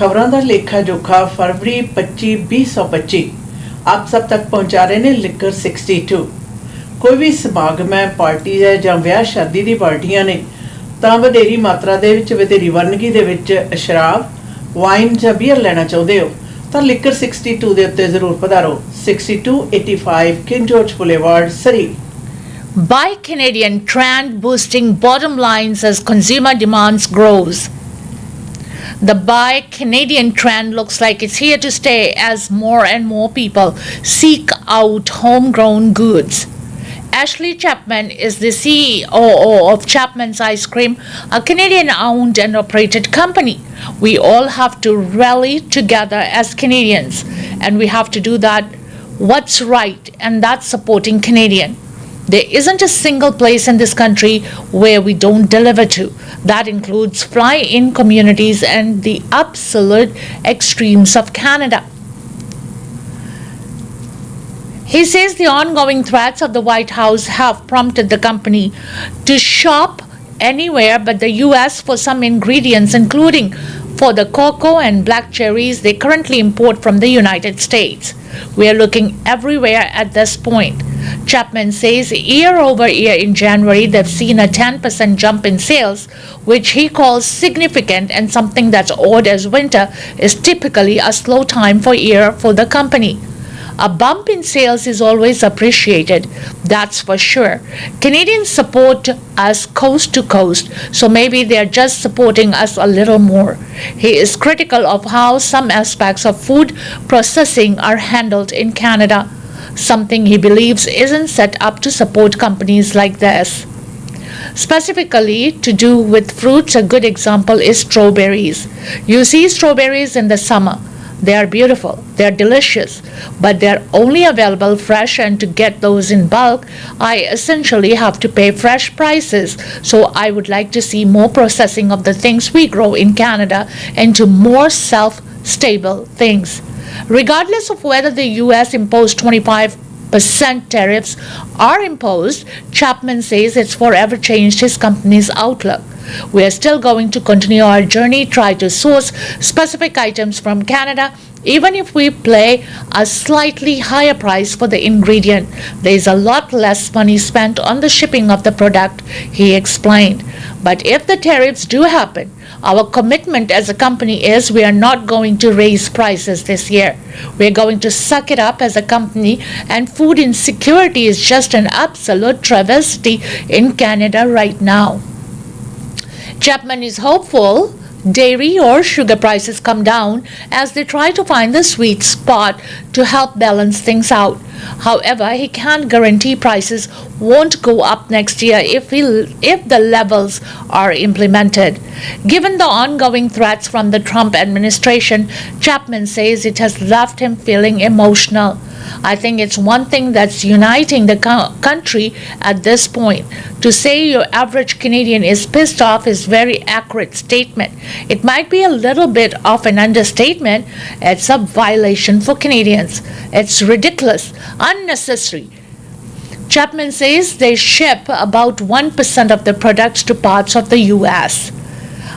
खबरां दा लेखा जोखा फरवरी 25/2025 आप सब तक पहुंचा रहे ने लिकर 62। कोई भी समागम है, पार्टी है ਜਾਂ ਵਿਆਹ ਸ਼ਾਦੀ ਦੀ ਪਾਰਟੀਆਂ ਨੇ ਤਾਂ ਵਧੇਰੀ ਮਾਤਰਾ ਦੇ ਵਿੱਚ ਵਧੇਰੀ ਵਰਨਗੀ ਦੇ ਵਿੱਚ ਸ਼ਰਾਬ, ਵਾਈਨ ਜਾਂ ਬੀਅਰ ਲੈਣਾ ਚਾਹੁੰਦੇ ਹੋ ਤਾਂ ਲਿਕਰ 62 ਦੇ ਉੱਤੇ ਜ਼ਰੂਰ ਪਧਾਰੋ। 6285 king George boulevard, Surrey. Buy Canadian trend boosting bottom lines as consumer demands grows. The Buy Canadian trend looks like it's here to stay as more and more people seek out homegrown goods. Ashley Chapman is the CEO of Chapman's Ice Cream, a Canadian-owned and operated company. We all have to rally together as Canadians, and we have to do that what's right, and that's supporting Canadian. There isn't a single place in this country where we don't deliver to. That includes fly-in communities and the absolute extremes of Canada. He says the ongoing threats of the White House have prompted the company to shop anywhere but the US for some ingredients, including for the cocoa and black cherries they currently import from the United States. We are looking everywhere at this point. Chapman says year over year in January they've seen a 10% jump in sales, which he calls significant and something that's odd as winter is typically a slow time for year for the company. A bump in sales is always appreciated, that's for sure. Canadians support us coast to coast, so maybe they're just supporting us a little more. He is critical of how some aspects of food processing are handled in Canada, something he believes isn't set up to support companies like this. Specifically to do with fruits, a good example is strawberries. You see strawberries in the summer. They are beautiful, they are delicious, but they are only available fresh, and to get those in bulk, I essentially have to pay fresh prices. So I would like to see more processing of the things we grow in Canada into more self-stable things. Regardless of whether the US imposed 25% tariffs are imposed, Chapman says it's forever changed his company's outlook. We are still going to continue our journey, try to source specific items from Canada, even if we pay a slightly higher price for the ingredient. There is a lot less money spent on the shipping of the product, he explained. But if the tariffs do happen, our commitment as a company is we are not going to raise prices this year. We are going to suck it up as a company, and food insecurity is just an absolute travesty in Canada right now. Chapman is hopeful dairy or sugar prices come down as they try to find the sweet spot to help balance things out. However, he can't guarantee prices won't go up next year if the levels are implemented. Given the ongoing threats from the Trump administration, Chapman says it has left him feeling emotional. I think it's one thing that's uniting the country at this point. To say your average Canadian is pissed off is a very accurate statement. It might be a little bit of an understatement. It's a violation for Canadians. It's ridiculous, unnecessary. Chapman says they ship about 1% of the products to parts of the US.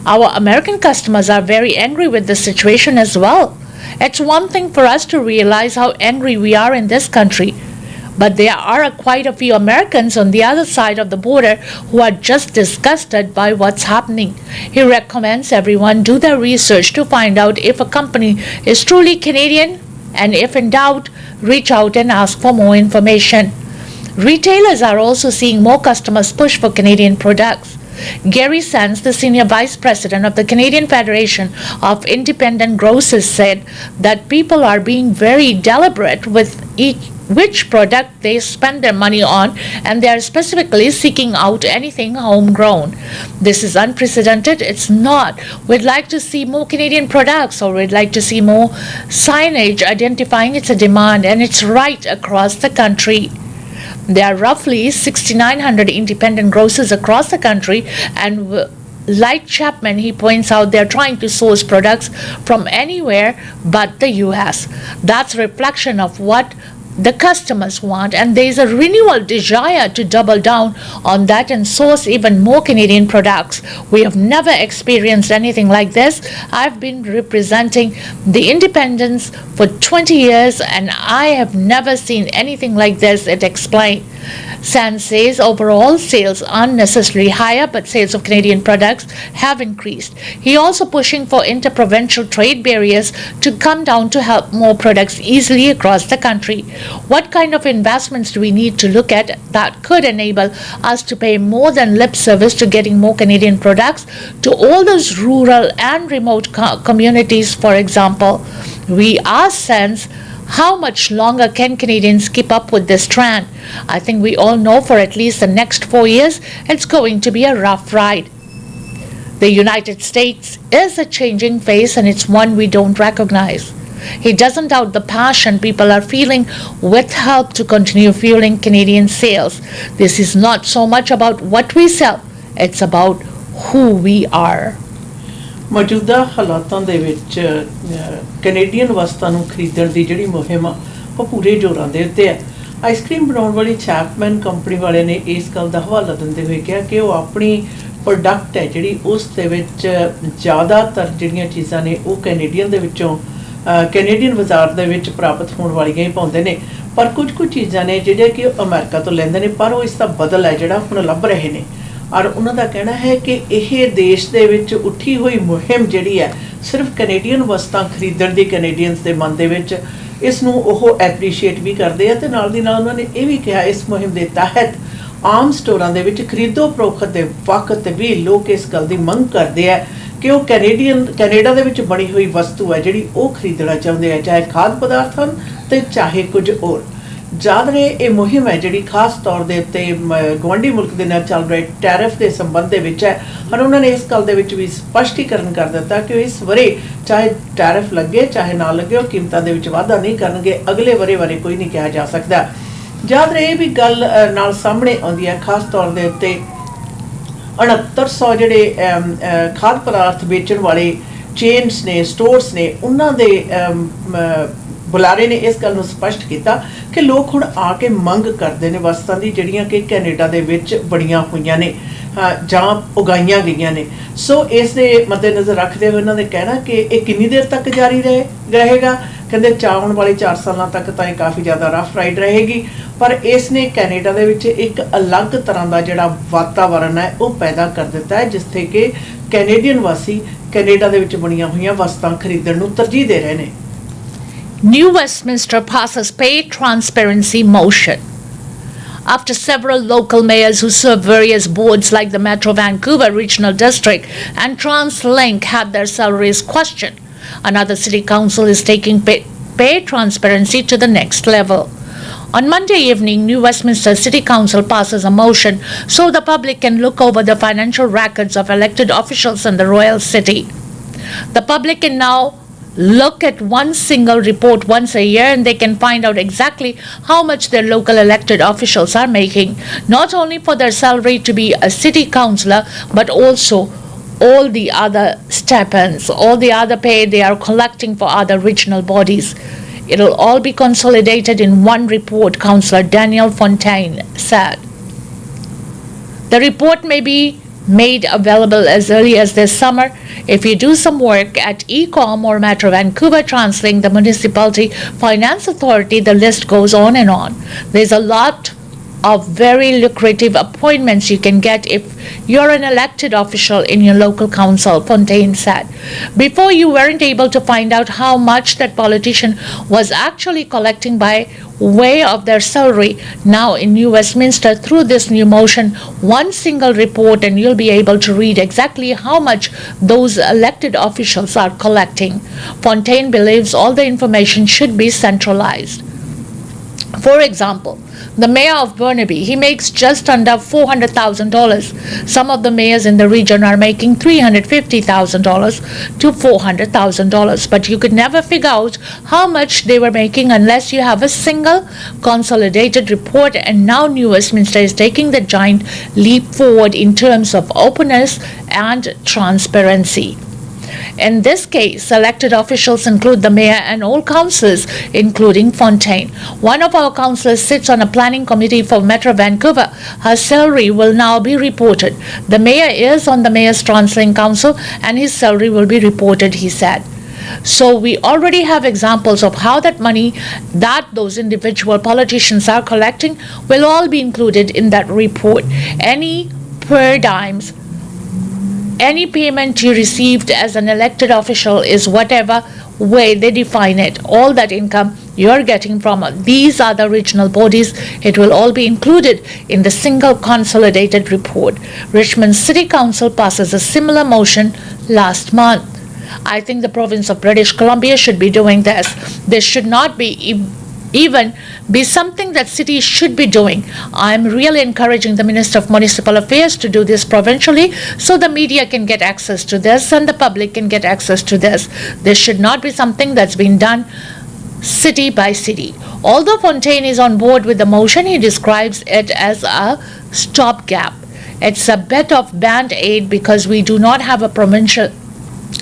Our American customers are very angry with the situation as well. It's one thing for us to realize how angry we are in this country, but there are quite a few Americans on the other side of the border who are just disgusted by what's happening. He recommends everyone do their research to find out if a company is truly Canadian, and if in doubt, reach out and ask for more information. Retailers are also seeing more customers push for Canadian products. Gary Sands, the senior vice president of the Canadian Federation of Independent Grocers, said that people are being very deliberate with which product they spend their money on, and they are specifically seeking out anything homegrown. This is unprecedented. It's not. We'd like to see more Canadian products, or we'd like to see more signage identifying it's a demand, and it's right across the country. There are roughly 6,900 independent grocers across the country, and like Chapman, he points out they're trying to source products from anywhere but the US. That's a reflection of what the customers want, and there is a renewal desire to double down on that and source even more Canadian products. We have never experienced anything like this. I've been representing the independents for 20 years and I have never seen anything like this, it explained. San says overall sales aren't necessarily higher, but sales of Canadian products have increased. He also pushing for interprovincial trade barriers to come down to help more products easily across the country. What kind of investments do we need to look at that could enable us to pay more than lip service to getting more Canadian products to all those rural and remote communities, for example? We ask Sans, how much longer can Canadians keep up with this trend? I think we all know for at least the next 4 years it's going to be a rough ride. The United States is a changing face and it's one we don't recognize. He doesn't doubt the passion people are feeling with help to continue fueling Canadian sales. This is not so much about what we sell, it's about who we are. ਮੌਜੂਦਾ ਹਾਲਾਤਾਂ ਦੇ ਵਿੱਚ Canadian ਵਸਤਾਂ ਨੂੰ ਖਰੀਦਣ ਦੀ ਜਿਹੜੀ ਮੁਹਿੰਮ ਆ ਉਹ ਪੂਰੇ ਜ਼ੋਰਾਂ ਦੇ ਉੱਤੇ ਹੈ। ਆਈਸਕ੍ਰੀਮ ਬਣਾਉਣ ਵਾਲੀ ਚੈਪਮੈਨ ਕੰਪਨੀ ਵਾਲਿਆਂ ਨੇ ਇਸ ਗੱਲ ਦਾ ਹਵਾਲਾ ਦਿੰਦੇ ਹੋਏ ਕਿਹਾ ਕਿ ਉਹ ਆਪਣੀ ਪ੍ਰੋਡਕਟ ਹੈ ਜਿਹੜੀ ਉਸ ਦੇ ਵਿੱਚ ਜ਼ਿਆਦਾਤਰ ਜਿਹੜੀਆਂ ਚੀਜ਼ਾਂ ਨੇ ਉਹ ਕੈਨੇਡੀਅਨ ਦੇ ਵਿੱਚੋਂ ਕੈਨੇਡੀਅਨ ਬਾਜ਼ਾਰ ਦੇ ਵਿੱਚ ਪ੍ਰਾਪਤ ਹੋਣ ਵਾਲੀਆਂ ਹੀ ਪਾਉਂਦੇ ਨੇ, ਪਰ ਕੁਝ ਚੀਜ਼ਾਂ ਨੇ ਜਿਹੜੀਆਂ ਕਿ ਉਹ ਅਮਰੀਕਾ ਤੋਂ ਲੈਂਦੇ ਨੇ, ਪਰ ਉਹ ਇਸ ਦਾ ਬਦਲ ਹੈ ਜਿਹੜਾ ਹੁਣ ਲੱਭ ਰਹੇ ਨੇ। ਔਰ ਉਹਨਾਂ ਦਾ ਕਹਿਣਾ ਹੈ ਕਿ ਇਹ ਦੇਸ਼ ਦੇ ਵਿੱਚ ਉੱਠੀ ਹੋਈ ਮੁਹਿੰਮ ਜਿਹੜੀ ਹੈ ਸਿਰਫ ਕੈਨੇਡੀਅਨ ਵਸਤਾਂ ਖਰੀਦਣ ਦੀ ਕੈਨੇਡੀਅਨਸ ਦੇ ਮਨ ਦੇ ਵਿੱਚ ਇਸ ਨੂੰ ਉਹ ਐਪਰੀਸ਼ੀਏਟ ਵੀ ਕਰਦੇ ਆ ਤੇ ਨਾਲ ਦੀ ਨਾਲ ਉਹਨਾਂ ਨੇ ਇਹ ਵੀ ਕਿਹਾ ਇਸ ਮੁਹਿੰਮ ਦੇ ਤਹਿਤ ਆਮ ਸਟੋਰਾਂ ਦੇ ਵਿੱਚ ਖਰੀਦੋ ਫਰੋਖਤ ਦੇ ਵਕਤ ਵੀ ਲੋਕ ਇਸ ਗੱਲ ਦੀ ਮੰਗ ਕਰਦੇ ਆ ਕਿ ਉਹ ਕੈਨੇਡਾ ਦੇ ਵਿੱਚ ਬਣੀ ਹੋਈ ਵਸਤੂ ਹੈ ਜਿਹੜੀ ਉਹ ਖਰੀਦਣਾ ਚਾਹੁੰਦੇ ਆ, ਚਾਹੇ ਖਾਦ ਪਦਾਰਥ ਹਨ ਤੇ ਚਾਹੇ ਕੁਝ ਹੋਰ। ਜਦ ਨੇ ਇਹ ਮੁਹਿੰਮ ਹੈ ਜਿਹੜੀ ਖਾਸ ਤੌਰ ਦੇ ਉੱਤੇ ਗੁਆਂਢੀ ਮੁਲਕ ਦੇ ਨਾਲ ਚੱਲ ਰਹੇ ਟੈਰਿਫ ਦੇ ਸੰਬੰਧ ਦੇ ਵਿੱਚ ਹੈ, ਪਰ ਉਹਨਾਂ ਨੇ ਇਸ ਗੱਲ ਦੇ ਵਿੱਚ ਵੀ ਸਪਸ਼ਟੀਕਰਨ ਕਰ ਦਿੱਤਾ ਕਿ ਇਸ ਵਰੇ ਚਾਹੇ ਟੈਰਿਫ ਲੱਗੇ ਚਾਹੇ ਨਾ ਲੱਗੇ ਉਹ ਕੀਮਤਾਂ ਦੇ ਵਿੱਚ ਵਾਧਾ ਨਹੀਂ ਕਰਨਗੇ, ਅਗਲੇ ਵਰੇ ਬਾਰੇ ਕੋਈ ਨਹੀਂ ਕਿਹਾ ਜਾ ਸਕਦਾ। ਜਦ ਇਹ ਵੀ ਗੱਲ ਨਾਲ ਸਾਹਮਣੇ ਆਉਂਦੀ ਹੈ ਖਾਸ ਤੌਰ ਦੇ ਉੱਤੇ 6900 ਜਿਹੜੇ ਖਾਦ ਪਦਾਰਥ ਵੇਚਣ ਵਾਲੇ ਚੇਨਸ ਨੇ ਸਟੋਰਸ ਨੇ ਉਹਨਾਂ ਦੇ ਬੁਲਾਰੇ ਨੇ ਇਸ ਗੱਲ ਨੂੰ ਸਪਸ਼ਟ ਕੀਤਾ ਕਿ ਲੋਕ ਹੁਣ ਆ ਕੇ ਮੰਗ ਕਰਦੇ ਨੇ ਵਸਤਾਂ ਦੀ ਜਿਹੜੀਆਂ ਕਿ ਕੈਨੇਡਾ ਦੇ ਵਿੱਚ ਬਣੀਆਂ ਹੋਈਆਂ ਨੇ ਜਾਂ ਉਗਾਈਆਂ ਗਈਆਂ ਨੇ। ਸੋ ਇਸ ਦੇ ਮੱਦੇਨਜ਼ਰ ਰੱਖਦੇ ਹੋਏ ਉਹਨਾਂ ਨੇ ਕਹਿਣਾ ਕਿ ਇਹ ਕਿੰਨੀ ਦੇਰ ਤੱਕ ਜਾਰੀ ਰਹੇਗਾ। ਕਹਿੰਦੇ ਆਉਣ ਵਾਲੇ 4 ਸਾਲਾਂ ਤੱਕ ਤਾਂ ਇਹ ਕਾਫੀ ਜ਼ਿਆਦਾ ਰਫ ਰਾਈਡ ਰਹੇਗੀ, ਪਰ ਇਸ ਨੇ ਕੈਨੇਡਾ ਦੇ ਵਿੱਚ ਇੱਕ ਅਲੱਗ ਤਰ੍ਹਾਂ ਦਾ ਜਿਹੜਾ ਵਾਤਾਵਰਨ ਹੈ ਉਹ ਪੈਦਾ ਕਰ ਦਿੱਤਾ ਹੈ ਜਿੱਥੇ ਕਿ ਕੈਨੇਡੀਅਨ ਵਾਸੀ ਕੈਨੇਡਾ ਦੇ ਵਿੱਚ ਬਣੀਆਂ ਹੋਈਆਂ ਵਸਤਾਂ ਖਰੀਦਣ ਨੂੰ ਤਰਜੀਹ ਦੇ ਰਹੇ ਨੇ। New Westminster passes pay transparency motion. After several local mayors who serve various boards like the Metro Vancouver Regional District and TransLink had their salaries questioned, another city council is taking pay transparency to the next level. On Monday evening, New Westminster City Council passes a motion so the public can look over the financial records of elected officials in the Royal City. The public can now look at one single report once a year and they can find out exactly how much their local elected officials are making, not only for their salary to be a city councillor, but also all the other stipends, all the other pay they are collecting for other regional bodies. It'll all be consolidated in one report, Councillor Daniel Fontaine said. The report may be made available as early as this summer. If you do some work at Ecom or Metro Vancouver TransLink, the Municipality Finance Authority, the list goes on and on. There's a lot of very lucrative appointments you can get if you're an elected official in your local council, Fontaine said. Before, you weren't able to find out how much that politician was actually collecting by way of their salary. Now in New Westminster, through this new motion, one single report and you'll be able to read exactly how much those elected officials are collecting. Fontaine believes all the information should be centralized. For example, the mayor of Burnaby, he makes just under $400,000. Some of the mayors in the region are making $350,000 to $400,000, but you could never figure out how much they were making unless you have a single consolidated report. And now New Westminster is taking the giant leap forward in terms of openness and transparency. In this case, elected officials include the mayor and all councillors, including Fontaine. One of our councillors sits on a planning committee for Metro Vancouver. Her salary will now be reported. The mayor is on the Mayor's Translink Council and his salary will be reported, he said. So we already have examples of how that money that those individual politicians are collecting will all be included in that report. Any per dimes, any payment you received as an elected official is whatever way they define it. All that income you're getting from these other regional bodies, it will all be included in the single consolidated report. Richmond City Council passes a similar motion last month. I think the province of British Columbia should be doing this. This should not be even be something that cities should be doing. I'm really encouraging the Minister of Municipal Affairs to do this provincially so the media can get access to this and the public can get access to this. This should not be something that's been done city by city. Although Fontaine is on board with the motion, he describes it as a stopgap. It's a bit of band-aid because we do not have a provincial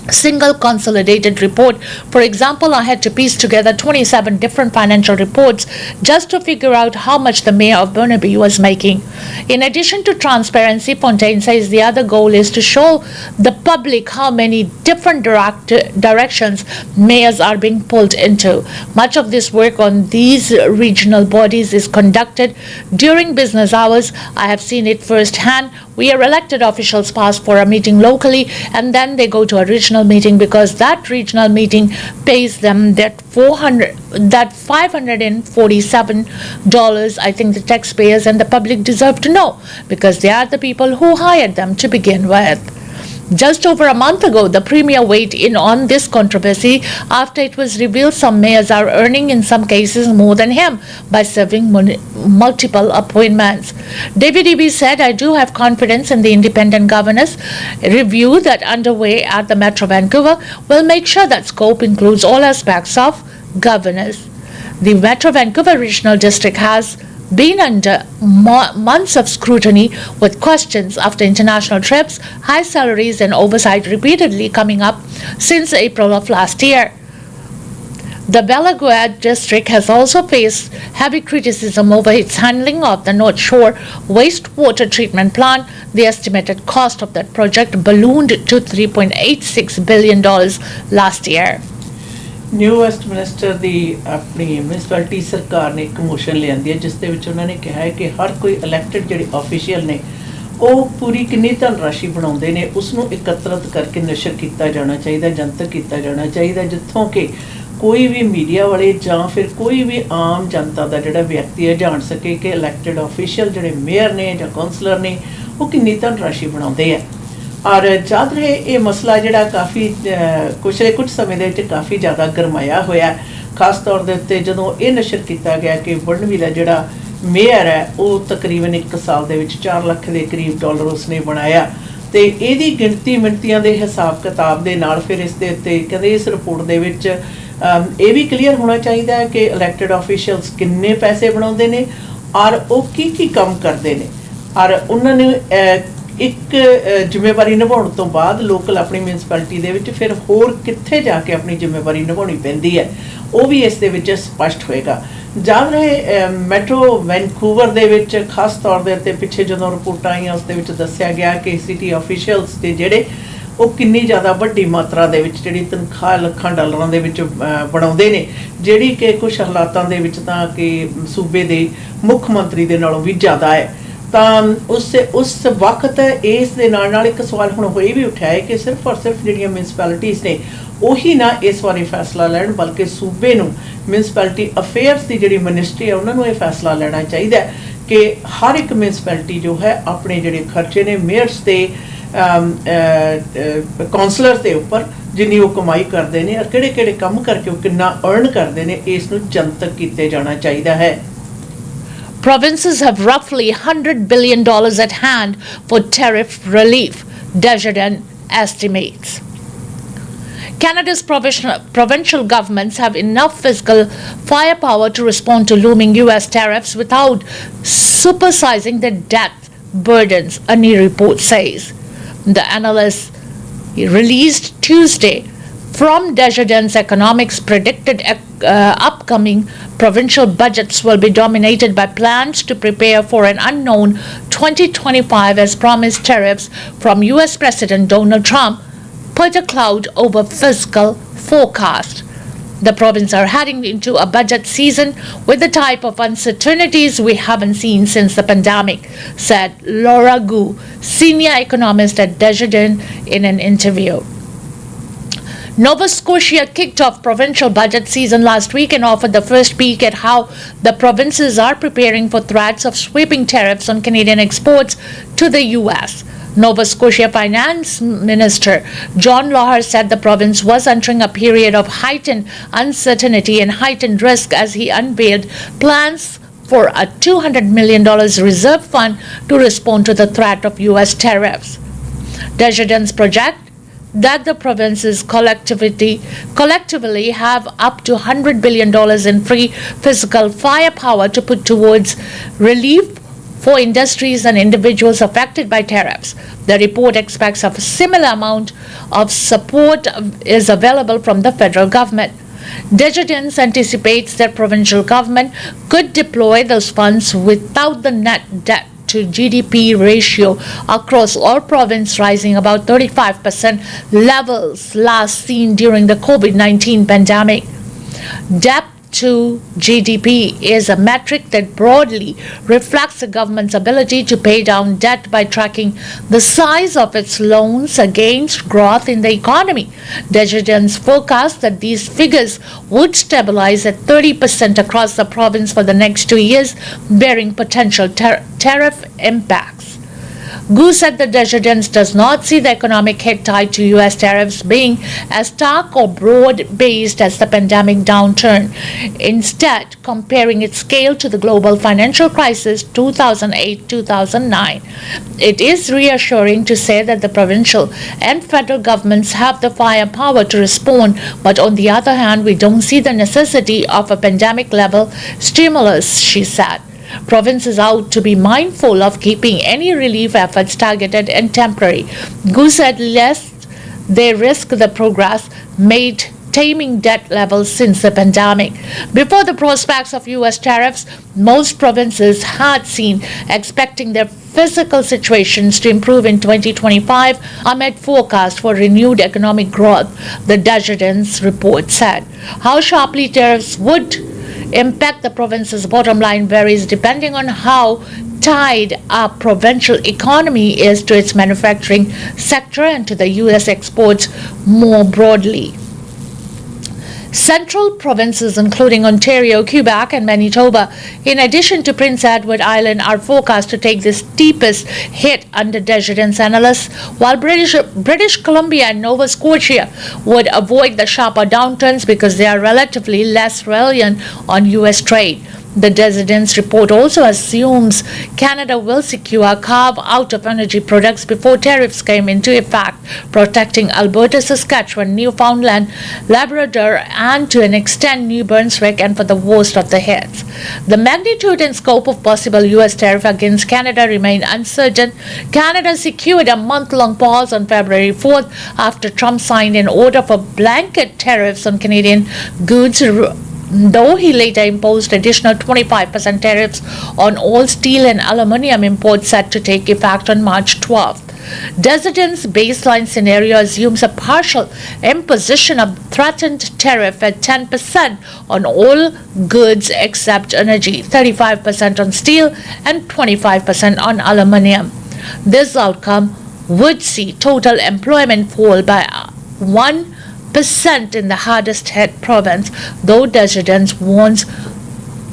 single consolidated report. For example, I had to piece together 27 different financial reports just to figure out how much the mayor of Burnaby was making. In addition to transparency, Fontaine says the other goal is to show the public how many different directions mayors are being pulled into. Much of this work on these regional bodies is conducted during business hours. I have seen it firsthand. We are elected officials pass for a meeting locally and then they go to a regional meeting because that regional meeting pays them that $547. I think the taxpayers and the public deserve to know because they are the people who hired them to begin with. Just over a month ago, the Premier weighed in on this controversy after it was revealed some mayors are earning in some cases more than him by serving multiple appointments. David Eby said, I do have confidence in the independent governance review that underway at the Metro Vancouver will make sure that scope includes all aspects of governance. The Metro Vancouver Regional District has been under months of scrutiny with questions after international trips, high salaries and oversight repeatedly coming up since April of last year. The Bellagua district has also faced heavy criticism over its handling of the North Shore wastewater treatment plant. The estimated cost of that project ballooned to $3.86 billion last year. New ਵੈਸਟਮਿਨਿਸਟਰ ਦੀ ਆਪਣੀ municipality ਸਰਕਾਰ ਨੇ ਇੱਕ motion ਲਿਆਂਦੀ ਹੈ ਜਿਸ ਦੇ ਵਿੱਚ ਉਹਨਾਂ ਨੇ ਕਿਹਾ ਹੈ ਕਿ ਹਰ ਕੋਈ ਇਲੈਕਟਡ ਜਿਹੜੇ ਆਫੀਸ਼ੀਅਲ ਨੇ ਉਹ ਪੂਰੀ ਕਿੰਨੀ ਧਨ ਰਾਸ਼ੀ ਬਣਾਉਂਦੇ ਨੇ ਉਸ ਨੂੰ ਇਕੱਤਰਿਤ ਕਰਕੇ ਨਸ਼ਰ ਕੀਤਾ ਜਾਣਾ ਚਾਹੀਦਾ, ਜਨਤਕ ਕੀਤਾ ਜਾਣਾ ਚਾਹੀਦਾ, ਜਿੱਥੋਂ ਕਿ ਕੋਈ ਵੀ ਮੀਡੀਆ ਵਾਲੇ ਜਾਂ ਫਿਰ ਕੋਈ ਵੀ ਆਮ ਜਨਤਾ ਦਾ ਜਿਹੜਾ ਵਿਅਕਤੀ ਹੈ ਜਾਣ ਸਕੇ ਕਿ ਇਲੈਕਟਡ ਆਫੀਸ਼ੀਅਲ ਜਿਹੜੇ ਮੇਅਰ ਨੇ ਜਾਂ ਕਾਉਂਸਲਰ ਨੇ ਉਹ ਕਿੰਨੀ ਧਨ ਰਾਸ਼ੀ ਬਣਾਉਂਦੇ ਆ। और याद रहे ये मसला जोड़ा काफ़ी कुछ समय के काफ़ी ज़्यादा गरमाया होया, खास तौर के उत्ते जदों ये नशर किया गया कि बर्नविल जोड़ा मेयर है वो तकरीबन 1 साल के 4 लाख के करीब डॉलर उसने बनाया तो यदी गिणती मिणतियां के हिसाब किताब के नाल फिर इस दे उत्ते कहते इस रिपोर्ट के विच ये भी क्लीयर होना चाहिए कि इलैक्टेड ऑफिशियल्स किन्ने पैसे बनाते हैं और वो की काम करते हैं और उन्होंने एक जिम्मेवारी निभाउण तो बाद लोकल अपनी म्यूनसिपैलिटी दे विच फिर होर कित्थे जाके अपनी जिम्मेवारी निभाउणी पैंदी है वो भी इस दे विच स्पष्ट होएगा। याद रहे मैट्रो वैनकूवर दे विच खास तौर दे उत्ते पिछे जदों रिपोर्टां आईयां उस दे विच दस्सिया गया कि सिटी ऑफिशियल्स दे जिहड़े वो किन्नी ज़्यादा वड्डी मात्रा दे विच जिहड़ी तनख्वाह लाखां डॉलरां दे विच बनाउंदे ने जिहड़ी कि कुछ हालातां दे विच तां कि सूबे दे मुख मंत्री दे नालों भी ज़्यादा है। उस वक्त इस दे नाल एक सवाल हुण होई भी उठा है कि सिर्फ और सिर्फ जिहड़ियां म्यूनसिपैलिटीज़ ने उही ना इस बारे फैसला लैण बल्कि सूबे नूं म्यूनसिपैलिटी अफेयर्स की जिहड़ी मिनिस्ट्री है उन्होंने ये फैसला लेना चाहिए कि हर एक म्यूनसिपैलिटी जो है अपने जिहड़े खर्चे ने मेयर्स के काउंसलर्स के उपर जिन्नी वो कमाई करते हैं और किहड़े काम करके वो कितना अर्न करते हैं इसनूं जनतक किया जाना चाहिए है। Provinces have roughly $100 billion at hand for tariff relief, Desjardins estimates. Canada's provincial governments have enough fiscal firepower to respond to looming US tariffs without supersizing their debt burdens, a new report says. The analysts released Tuesday from Desjardins Economics predicted upcoming provincial budgets will be dominated by plans to prepare for an unknown 2025 as promised tariffs from U.S. President Donald Trump put a cloud over fiscal forecast. The province are heading into a budget season with the type of uncertainties we haven't seen since the pandemic, said Laura Gu, senior economist at Desjardins in an interview. Nova Scotia kicked off provincial budget season last week and offered the first peek at how the provinces are preparing for threats of sweeping tariffs on Canadian exports to the U.S. Nova Scotia Finance Minister John Lohr said the province was entering a period of heightened uncertainty and heightened risk as he unveiled plans for a $200 million reserve fund to respond to the threat of U.S. tariffs. Desjardins project that the provinces collectively have up to $100 billion in free fiscal firepower to put towards relief for industries and individuals affected by tariffs. The report expects a similar amount of support is available from the federal government. Desjardins anticipates that provincial government could deploy those funds without the net debt to GDP ratio across all provinces rising about 35% levels last seen during the COVID-19 pandemic. Debt to GDP is a metric that broadly reflects the government's ability to pay down debt by tracking the size of its loans against growth in the economy. Desjardins forecast that these figures would stabilize at 30% across the province for the next 2 years, bearing potential tariff impacts. Gu said that Desjardins does not see the economic hit tied to U.S. tariffs being as stark or broad-based as the pandemic downturn, instead comparing its scale to the global financial crisis 2008-2009. It is reassuring to say that the provincial and federal governments have the firepower to respond, but on the other hand, we don't see the necessity of a pandemic-level stimulus, she said. Provinces out to be mindful of keeping any relief efforts targeted and temporary. Gu said lest they risk the progress made taming debt levels since the pandemic. Before the prospects of U.S. tariffs, most provinces had seen expecting their fiscal situations to improve in 2025 amid forecasts for renewed economic growth, the Desjardins report said. How sharply tariffs would impact the province's bottom line varies depending on how tied a provincial economy is to its manufacturing sector and to the U.S. exports more broadly. Central provinces including Ontario, Quebec and Manitoba, in addition to Prince Edward Island, are forecast to take the steepest hit under Desjardins analysts, while British Columbia and Nova Scotia would avoid the sharper downturns because they are relatively less reliant on U.S. trade. The Desjardins report also assumes Canada will secure a carve-out of energy products before tariffs came into effect, protecting Alberta, Saskatchewan, Newfoundland, Labrador, and to an extent New Brunswick, and for the worst of the hits. The magnitude and scope of possible U.S. tariff against Canada remain uncertain. Canada secured a month-long pause on February 4th after Trump signed an order for blanket tariffs on Canadian goods, though he later imposed additional 25% tariffs on all steel and aluminum imports set to take effect on March 12th. Desjardins' baseline scenario assumes a partial imposition of threatened tariff at 10% on all goods except energy, 35% on steel, and 25% on aluminum. This outcome would see total employment fall by 1% in the hardest hit province, though Desjardins warns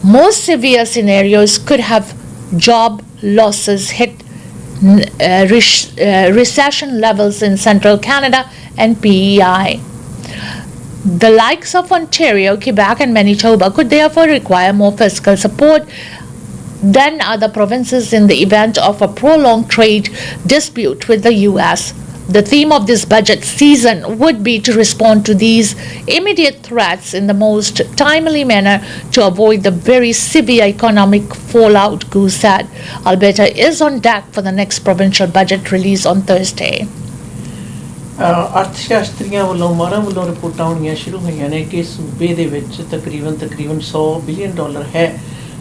more severe scenarios could have job losses hit recession levels in central Canada and PEI. The likes of Ontario, Quebec and Manitoba could therefore require more fiscal support than other provinces in the event of a prolonged trade dispute with the U.S. The theme of this budget season would be to respond to these immediate threats in the most timely manner to avoid the very severe economic fallout, Gu said. Alberta is on deck for the next provincial budget release on Thursday. ਅਰਥ ਸ਼ਾਸਤਰੀਆਂ ਵੱਲੋਂ ਮਾਹਰਾਂ ਵੱਲੋਂ ਰਿਪੋਰਟਾਂ ਆਉਣੀਆਂ ਸ਼ੁਰੂ ਹੋਈਆਂ ਨੇ ਕਿ ਸੂਬੇ ਦੇ ਵਿੱਚ ਤਕਰੀਬਨ $100 ਬਿਲੀਅਨ ਹੈ,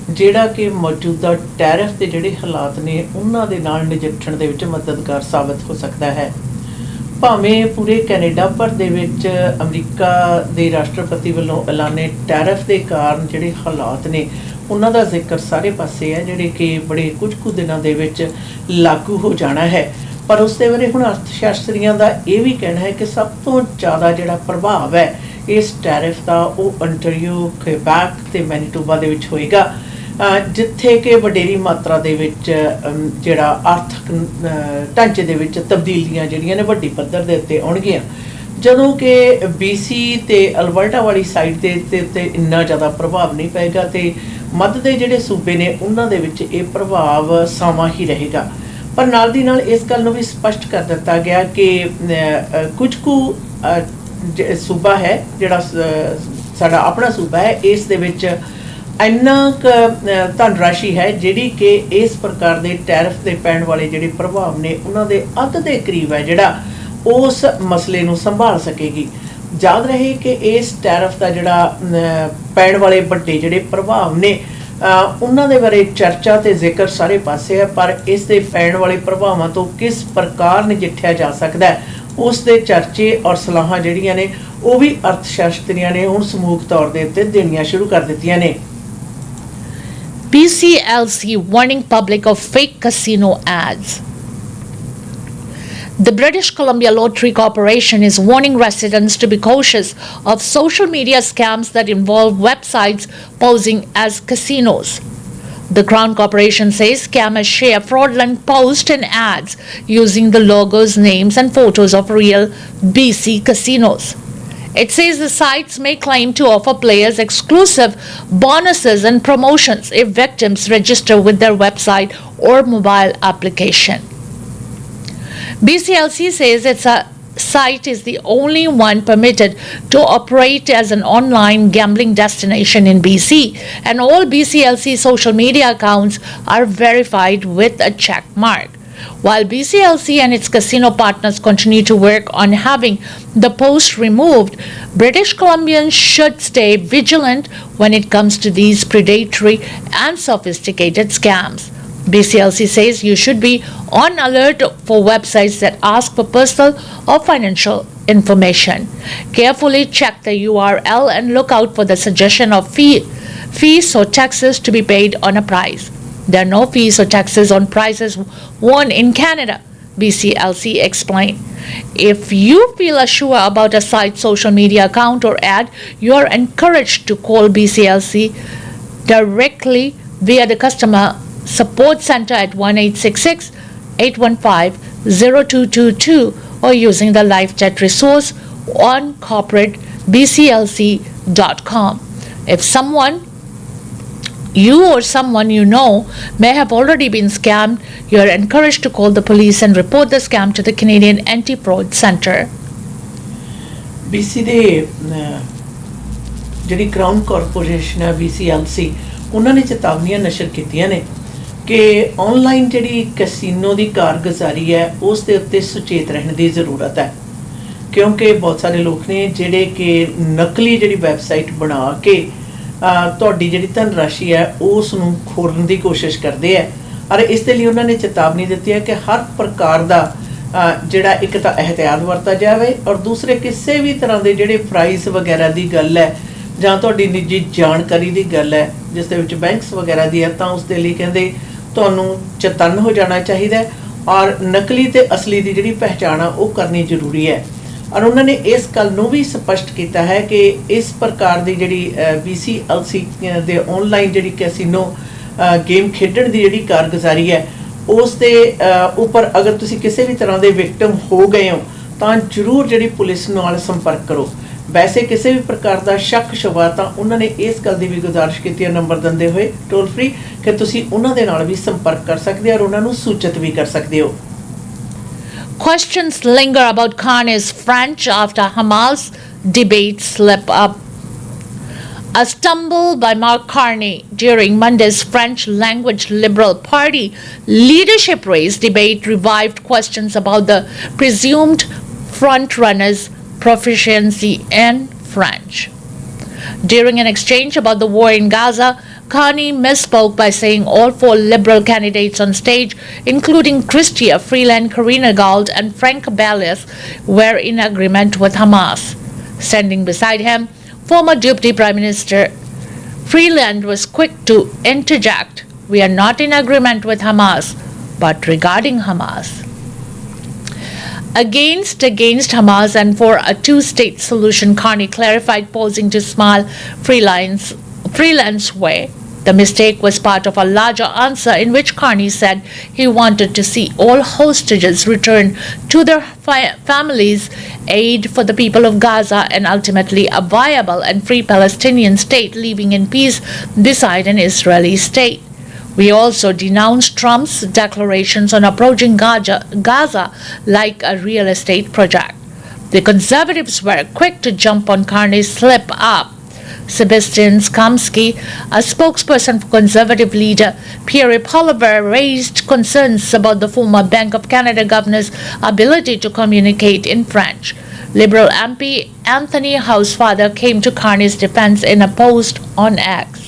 ਜਿਹੜਾ ਕਿ ਮੌਜੂਦਾ ਟੈਰਿਫ ਦੇ ਜਿਹੜੇ ਹਾਲਾਤ ਨੇ ਉਹਨਾਂ ਦੇ ਨਾਲ ਨਜਿੱਠਣ ਦੇ ਵਿੱਚ ਮਦਦਗਾਰ ਸਾਬਤ ਹੋ ਸਕਦਾ ਹੈ। ਭਾਵੇਂ ਪੂਰੇ ਕੈਨੇਡਾ ਭਰ ਦੇ ਵਿੱਚ ਅਮਰੀਕਾ ਦੇ ਰਾਸ਼ਟਰਪਤੀ ਵੱਲੋਂ ਐਲਾਨੇ ਟੈਰਿਫ ਦੇ ਕਾਰਨ ਜਿਹੜੇ ਹਾਲਾਤ ਨੇ ਉਹਨਾਂ ਦਾ ਜ਼ਿਕਰ ਸਾਰੇ ਪਾਸੇ ਹੈ, ਜਿਹੜੇ ਕਿ ਬੜੇ ਕੁਝ ਕੁ ਦਿਨਾਂ ਦੇ ਵਿੱਚ ਲਾਗੂ ਹੋ ਜਾਣਾ ਹੈ। ਪਰ ਉਸ ਦੇ ਬਾਰੇ ਹੁਣ ਅਰਥ ਸ਼ਾਸਤਰੀਆਂ ਦਾ ਇਹ ਵੀ ਕਹਿਣਾ ਹੈ ਕਿ ਸਭ ਤੋਂ ਜ਼ਿਆਦਾ ਜਿਹੜਾ ਪ੍ਰਭਾਵ ਹੈ ਇਸ ਟੈਰਿਫ ਦਾ ਉਹ ਅੰਟਰੀਓ, ਕਿਬੈਕ ਅਤੇ ਮੈਨੀਟੋਬਾ ਦੇ ਵਿੱਚ ਹੋਏਗਾ, ਜਿੱਥੇ ਕਿ ਵਡੇਰੀ ਮਾਤਰਾ ਦੇ ਵਿੱਚ ਜਿਹੜਾ ਆਰਥਿਕ ਢਾਂਚੇ ਦੇ ਵਿੱਚ ਤਬਦੀਲੀਆਂ ਜਿਹੜੀਆਂ ਨੇ ਵੱਡੀ ਪੱਧਰ ਦੇ ਉੱਤੇ ਆਉਣਗੀਆਂ, ਜਦੋਂ ਕਿ BC ਅਤੇ ਅਲਬਰਟਾ ਵਾਲੀ ਸਾਈਡ ਦੇ ਉੱਤੇ ਇੰਨਾ ਜ਼ਿਆਦਾ ਪ੍ਰਭਾਵ ਨਹੀਂ ਪਏਗਾ ਅਤੇ ਮੱਧ ਦੇ ਜਿਹੜੇ ਸੂਬੇ ਨੇ ਉਹਨਾਂ ਦੇ ਵਿੱਚ ਇਹ ਪ੍ਰਭਾਵ ਸਾਵਾਂ ਹੀ ਰਹੇਗਾ। ਪਰ ਨਾਲ ਦੀ ਨਾਲ ਇਸ ਗੱਲ ਨੂੰ ਵੀ ਸਪਸ਼ਟ ਕਰ ਦਿੱਤਾ ਗਿਆ ਕਿ ਕੁਝ ਕੁ ਸੂਬਾ ਹੈ ਜਿਹੜਾ ਸਾਡਾ ਆਪਣਾ ਸੂਬਾ ਹੈ, ਇਸ ਦੇ ਵਿੱਚ ਇੰਨਾ ਕੁ ਧਨ ਰਾਸ਼ੀ ਹੈ ਜਿਹੜੀ ਕਿ ਇਸ ਪ੍ਰਕਾਰ ਦੇ ਟੈਰਿਫ ਦੇ ਪੈਣ ਵਾਲੇ ਜਿਹੜੇ ਪ੍ਰਭਾਵ ਨੇ ਉਹਨਾਂ ਦੇ ਅੱਧ ਦੇ ਕਰੀਬ ਹੈ ਜਿਹੜਾ ਉਸ ਮਸਲੇ ਨੂੰ ਸੰਭਾਲ ਸਕੇਗੀ। ਯਾਦ ਰਹੇ ਕਿ ਇਸ ਟੈਰਿਫ ਦਾ ਜਿਹੜਾ ਪੈਣ ਵਾਲੇ ਵੱਡੇ ਜਿਹੜੇ ਪ੍ਰਭਾਵ ਨੇ ਉਹਨਾਂ ਦੇ ਬਾਰੇ ਚਰਚਾ ਅਤੇ ਜ਼ਿਕਰ ਸਾਰੇ ਪਾਸੇ ਹੈ, ਪਰ ਇਸ ਦੇ ਪੈਣ ਵਾਲੇ ਪ੍ਰਭਾਵਾਂ ਤੋਂ ਕਿਸ ਪ੍ਰਕਾਰ ਨਜਿੱਠਿਆ ਜਾ ਸਕਦਾ ਹੈ ਉਸ ਦੇ ਚਰਚੇ ਔਰ ਸਲਾਹਾਂ ਜਿਹੜੀਆਂ ਨੇ ਉਹ ਵੀ ਅਰਥ ਸ਼ਾਸਤਰੀਆਂ ਨੇ ਹੁਣ ਸਮੂਹਕ ਤੌਰ ਦੇ ਉੱਤੇ ਦੇਣੀਆਂ ਸ਼ੁਰੂ ਕਰ ਦਿੱਤੀਆਂ ਨੇ। BCLC warning public of fake casino ads. The British Columbia Lottery Corporation is warning residents to be cautious of social media scams that involve websites posing as casinos. The Crown Corporation says scammers share fraudulent posts and ads using the logos, names, and photos of real BC casinos. It says the sites may claim to offer players exclusive bonuses and promotions if victims register with their website or mobile application. BCLC says its site is the only one permitted to operate as an online gambling destination in BC, and all BCLC social media accounts are verified with a check mark. While BCLC and its casino partners continue to work on having the post removed, British Columbians should stay vigilant when it comes to these predatory and sophisticated scams. BCLC says you should be on alert for websites that ask for personal or financial information. Carefully check the URL and look out for the suggestion of fees or taxes to be paid on a prize. There are no fees or taxes on prizes won in Canada, BCLC explained. If you feel unsure about a site's social media account or ad, you are encouraged to call BCLC directly via the customer support center at 1-866-815-0222 or using the live chat resource on corporatebclc.com. If you or someone you know may have already been scammed, you are encouraged to call the police and report the scam to the Canadian Anti-Fraud Centre. BC ਦੇ ਜਿਹੜੀ crown corporation ਹੈ BCLC, ਉਹਨਾਂ ਨੇ ਚੇਤਾਵਨੀਆਂ ਨਸ਼ਰ ਕੀਤੀਆਂ ਨੇ ਕਿ online ਜਿਹੜੀ casino ਦੀ ਕਾਰਗੁਜ਼ਾਰੀ ਹੈ ਉਸ ਦੇ ਉੱਤੇ ਸੁਚੇਤ ਰਹਿਣ ਦੀ ਜ਼ਰੂਰਤ ਹੈ, ਕਿਉਂਕਿ ਬਹੁਤ ਸਾਰੇ ਲੋਕ ਨੇ ਜਿਹੜੇ ਕਿ ਨਕਲੀ ਜਿਹੜੀ ਵੈਬਸਾਈਟ ਬਣਾ ਕੇ ਤੁਹਾਡੀ ਜਿਹੜੀ ਧਨ ਰਾਸ਼ੀ ਹੈ ਉਸ ਨੂੰ ਖੋਲਣ ਦੀ ਕੋਸ਼ਿਸ਼ ਕਰਦੇ ਹੈ। ਔਰ ਇਸ ਦੇ ਲਈ ਉਹਨਾਂ ਨੇ ਚੇਤਾਵਨੀ ਦਿੱਤੀ ਹੈ ਕਿ ਹਰ ਪ੍ਰਕਾਰ ਦਾ ਜਿਹੜਾ ਇੱਕ ਤਾਂ ਇਹਤਿਆਤ ਵਰਤਾ ਜਾਵੇ ਔਰ ਦੂਸਰੇ ਕਿਸੇ ਵੀ ਤਰ੍ਹਾਂ ਦੇ ਜਿਹੜੇ ਪ੍ਰਾਈਸ ਵਗੈਰਾ ਦੀ ਗੱਲ ਹੈ ਜਾਂ ਤੁਹਾਡੀ ਨਿੱਜੀ ਜਾਣਕਾਰੀ ਦੀ ਗੱਲ ਹੈ ਜਿਸ ਦੇ ਵਿੱਚ ਬੈਂਕਸ ਵਗੈਰਾ ਦੀ ਹੈ, ਤਾਂ ਉਸ ਦੇ ਲਈ ਕਹਿੰਦੇ ਤੁਹਾਨੂੰ ਚਤੰਨ ਹੋ ਜਾਣਾ ਚਾਹੀਦਾ ਔਰ ਨਕਲੀ ਤੇ ਅਸਲੀ ਦੀ ਜਿਹੜੀ ਪਹਿਚਾਣ ਆ ਉਹ ਕਰਨੀ ਜ਼ਰੂਰੀ ਹੈ। ਔਰ ਉਹਨਾਂ ਨੇ ਇਸ ਗੱਲ ਨੂੰ ਵੀ ਸਪਸ਼ਟ ਕੀਤਾ ਹੈ ਕਿ ਇਸ ਪ੍ਰਕਾਰ ਦੀ ਜਿਹੜੀ BCLC ਦੇ ਆਨਲਾਈਨ ਜਿਹੜੀ ਕੈਸੀਨੋ ਗੇਮ ਖੇਡਣ ਦੀ ਜਿਹੜੀ ਕਾਰਗੁਜ਼ਾਰੀ ਹੈ ਉਸ ਦੇ ਉੱਪਰ ਅਗਰ ਤੁਸੀਂ ਕਿਸੇ ਵੀ ਤਰ੍ਹਾਂ ਦੇ ਵਿਕਟਮ ਹੋ ਗਏ ਹੋ ਤਾਂ ਜ਼ਰੂਰ ਜਿਹੜੀ ਪੁਲਿਸ ਨਾਲ ਸੰਪਰਕ ਕਰੋ। ਵੈਸੇ ਕਿਸੇ ਵੀ ਪ੍ਰਕਾਰ ਦਾ ਸ਼ੱਕ ਸ਼ੁਬਾ ਤਾਂ ਉਹਨਾਂ ਨੇ ਇਸ ਗੱਲ ਦੀ ਵੀ ਗੁਜ਼ਾਰਿਸ਼ ਕੀਤੀ ਹੈ ਨੰਬਰ ਦਿੰਦੇ ਹੋਏ ਟੋਲ ਫ੍ਰੀ ਕਿ ਤੁਸੀਂ ਉਹਨਾਂ ਦੇ ਨਾਲ ਵੀ ਸੰਪਰਕ ਕਰ ਸਕਦੇ ਹੋ ਔਰ ਉਹਨਾਂ ਨੂੰ ਸੂਚਿਤ ਵੀ ਕਰ ਸਕਦੇ ਹੋ। Questions linger about Carney's French after Hamas debate slip up. A stumble by Mark Carney during Monday's French language Liberal Party leadership race debate revived questions about the presumed front runners' proficiency in French. During an exchange about the war in Gaza, Carney misspoke by saying all four Liberal candidates on stage, including Chrystia Freeland, Karina Gold, and Frank Bellis, were in agreement with Hamas. Standing beside him, former Deputy Prime Minister Freeland was quick to interject, "We are not in agreement with Hamas, but regarding Hamas." Against Hamas and for a two-state solution, Carney clarified, posing to smile Freeland's way. The mistake was part of a larger answer in which Carney said he wanted to see all hostages returned to their families, aid for the people of Gaza, and ultimately a viable and free Palestinian state living in peace beside an Israeli state. We also denounced Trump's declarations on approaching Gaza like a real estate project. The conservatives were quick to jump on Carney's slip-up. Sebastian Skamsky, a spokesperson for Conservative leader Pierre Poilievre, raised concerns about the former Bank of Canada governor's ability to communicate in French. Liberal MP Anthony Housefather came to Carney's defense in a post on X.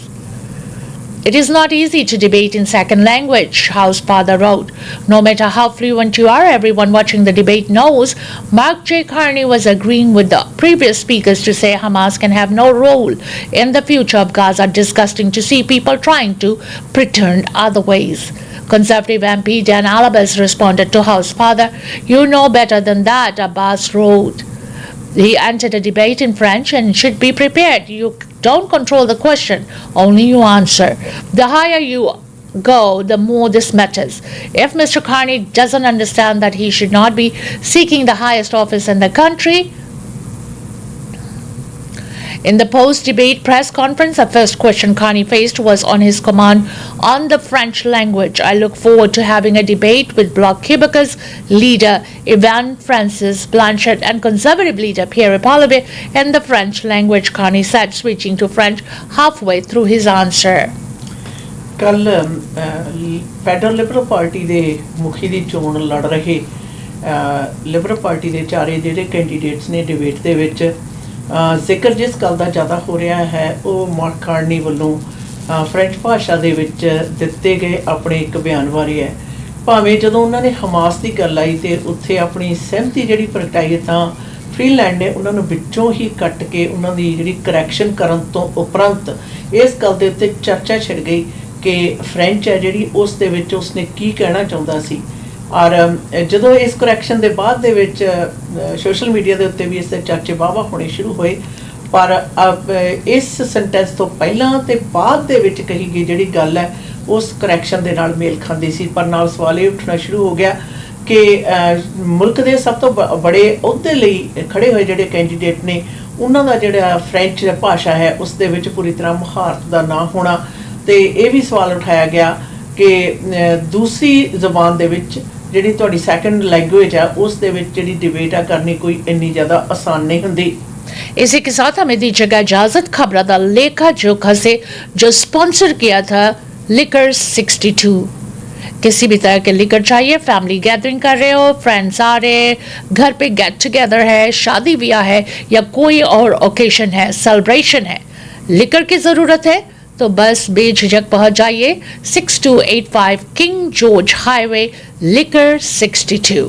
"It is not easy to debate in second language," Housefather wrote. "No matter how fluent you are, everyone watching the debate knows Mark J. Carney was agreeing with the previous speakers to say Hamas can have no role in the future of Gaza. Disgusting to see people trying to pretend otherwise." Conservative MP Dan Alabas responded to Housefather, "You know better than that," Abbas wrote. He entered a debate in French and should be prepared. You don't control the question, only you answer. The higher you go, the more this matters. If Mr. Carney doesn't understand that he should not be seeking the highest office in the country, in the post-debate press conference, the first question Carney faced was on his command on the French language. "I look forward to having a debate with Bloc Québécois leader Yvan Francis Blanchard and Conservative leader Pierre Poilievre in the French language," Carney said, switching to French halfway through his answer. ਕੱਲ federal Liberal party ਦੇ ਮੁਖੀ ਦੀ ਚੋਣ ਲੜ ਰਹੇ Liberal party ਦੇ ਚਾਰੇ ਜਿਹੜੇ candidates ਨੇ ਡਿਬੇਟ ਦੇ ਵਿੱਚ ਜ਼ਿਕਰ ਜਿਸ ਗੱਲ ਦਾ ਜ਼ਿਆਦਾ ਹੋ ਰਿਹਾ ਹੈ ਉਹ ਮਾਰਕ ਕਾਰਨੀ ਵੱਲੋਂ ਫ੍ਰੈਂਚ ਭਾਸ਼ਾ ਦੇ ਵਿੱਚ ਦਿੱਤੇ ਗਏ ਆਪਣੇ ਇੱਕ ਬਿਆਨ ਬਾਰੇ ਹੈ। ਭਾਵੇਂ ਜਦੋਂ ਉਹਨਾਂ ਨੇ ਹਮਾਸ ਦੀ ਗੱਲ ਆਈ ਤੇ ਉੱਥੇ ਆਪਣੀ ਸਹਿਮਤੀ ਜਿਹੜੀ ਪ੍ਰਗਟਾਈ ਤਾਂ ਫ੍ਰੀਲੈਂਡ ਨੇ ਉਹਨਾਂ ਨੂੰ ਵਿੱਚੋਂ ਹੀ ਕੱਟ ਕੇ ਉਹਨਾਂ ਦੀ ਜਿਹੜੀ ਕਰੈਕਸ਼ਨ ਕਰਨ ਤੋਂ ਉਪਰੰਤ ਇਸ ਗੱਲ ਦੇ ਉੱਤੇ ਚਰਚਾ ਛਿੜ ਗਈ ਕਿ ਫ੍ਰੈਂਚ ਹੈ ਜਿਹੜੀ ਉਸ ਦੇ ਵਿੱਚ ਉਸਨੇ ਕੀ ਕਹਿਣਾ ਚਾਹੁੰਦਾ ਸੀ। ਔਰ ਜਦੋਂ ਇਸ ਕਰੈਕਸ਼ਨ ਦੇ ਬਾਅਦ ਦੇ ਵਿੱਚ ਸੋਸ਼ਲ ਮੀਡੀਆ ਦੇ ਉੱਤੇ ਵੀ ਇਸ ਦੇ ਚਰਚੇ ਵਾਹਵਾ ਹੋਣੇ ਸ਼ੁਰੂ ਹੋਏ, ਪਰ ਇਸ ਸੈਂਟੈਂਸ ਤੋਂ ਪਹਿਲਾਂ ਤੇ ਬਾਅਦ ਦੇ ਵਿੱਚ ਕਹੀ ਗਈ ਜਿਹੜੀ ਗੱਲ ਹੈ ਉਸ ਕਰੈਕਸ਼ਨ ਦੇ ਨਾਲ ਮੇਲ ਖਾਂਦੀ ਸੀ। ਪਰ ਨਾਲ ਸਵਾਲ ਇਹ ਉੱਠਣਾ ਸ਼ੁਰੂ ਹੋ ਗਿਆ ਕਿ ਮੁਲਕ ਦੇ ਸਭ ਤੋਂ ਬੜੇ ਅਹੁਦੇ ਲਈ ਖੜੇ ਹੋਏ ਜਿਹੜੇ ਕੈਂਡੀਡੇਟ ਨੇ ਉਹਨਾਂ ਦਾ ਜਿਹੜਾ ਫ੍ਰੈਂਚ ਭਾਸ਼ਾ ਹੈ ਉਸ ਦੇ ਵਿੱਚ ਪੂਰੀ ਤਰ੍ਹਾਂ ਮੁਹਾਰਤ ਦਾ ਨਾ ਹੋਣਾ। ਤੇ ਇਹ ਵੀ ਸਵਾਲ ਉਠਾਇਆ ਗਿਆ ਕਿ ਦੂਸਰੀ ਜ਼ਬਾਨ ਦੇ ਵਿੱਚ ਜਿਹੜੀ ਤੁਹਾਡੀ ਸੈਕੰਡ लैंग्वेज है उस दे विच जिहड़ी डिबेट आ करनी कोई इन्नी ज़्यादा आसान नहीं हुंदी। इसी के साथ हमें दीजिएगा इजाजत। खबरा दा लेखा जोखा से जो स्पॉन्सर किया था लिकर 62। किसी भी तरह के लिकर चाहिए, फैमिली गैदरिंग कर रहे हो, फ्रेंड्स आ रहे, घर पे गेट टुगेदर है, शादी ब्याह है या कोई और ओकेशन है, सेलिब्रेशन है, लिकर की ज़रूरत है तो बस बेझिझक पहुंच जाइए 6285 किंग जॉर्ज हाईवे लिकर 62।